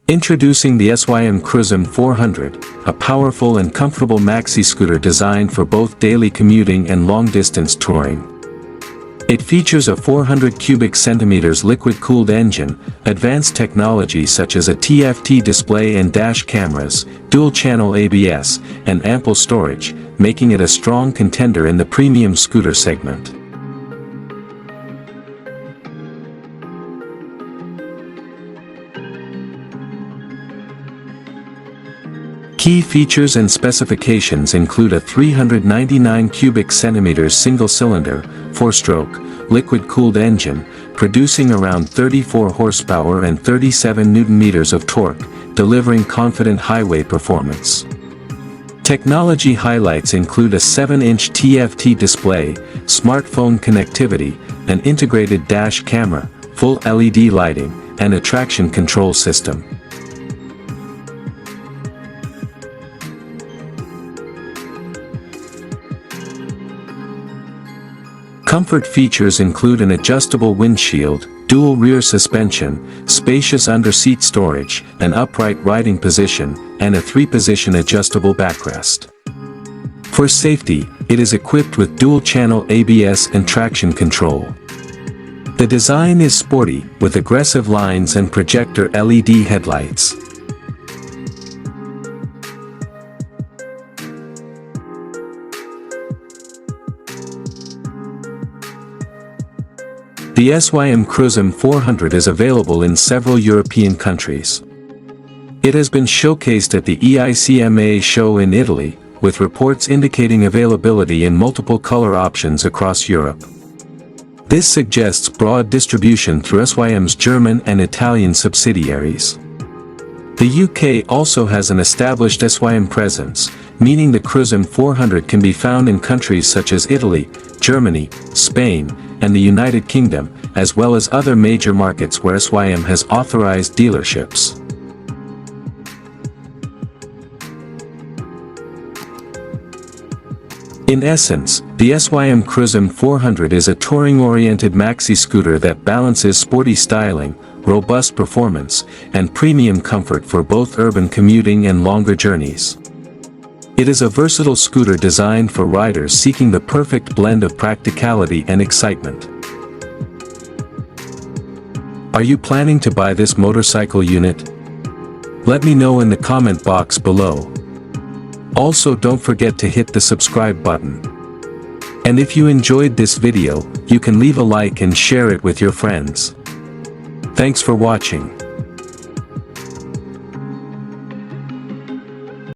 Introducing the SYM Cruisym 400, a powerful and comfortable maxi scooter designed for both daily commuting and long-distance touring. It features a 400 cubic centimeters liquid-cooled engine, advanced technology such as a TFT display and dash cameras, dual-channel ABS, and ample storage, making it a strong contender in the premium scooter segment. Key features and specifications include a 399 cubic centimeters single-cylinder, 4-stroke, liquid-cooled engine, producing around 34 horsepower and 37 Newton-meters of torque, delivering confident highway performance. Technology highlights include a 7-inch TFT display, smartphone connectivity, an integrated dash camera, full LED lighting, and a traction control system. Comfort features include an adjustable windshield, dual rear suspension, spacious under-seat storage, an upright riding position, and a 3-position adjustable backrest. For safety, it is equipped with dual-channel ABS and traction control. The design is sporty, with aggressive lines and projector LED headlights. The SYM Cruisym 400 is available in several European countries. It has been showcased at the EICMA show in Italy, with reports indicating availability in multiple color options across Europe. This suggests broad distribution through SYM's German and Italian subsidiaries. The UK also has an established SYM presence, meaning the Cruisym 400 can be found in countries such as Italy, Germany, Spain, and the United Kingdom, as well as other major markets where SYM has authorized dealerships. In essence, the SYM Cruisym 400 is a touring-oriented maxi scooter that balances sporty styling, robust performance, and premium comfort for both urban commuting and longer journeys. It is a versatile scooter designed for riders seeking the perfect blend of practicality and excitement. Are you planning to buy this motorcycle unit? Let me know in the comment box below. Also, don't forget to hit the subscribe button. And if you enjoyed this video, you can leave a like and share it with your friends. Thanks for watching.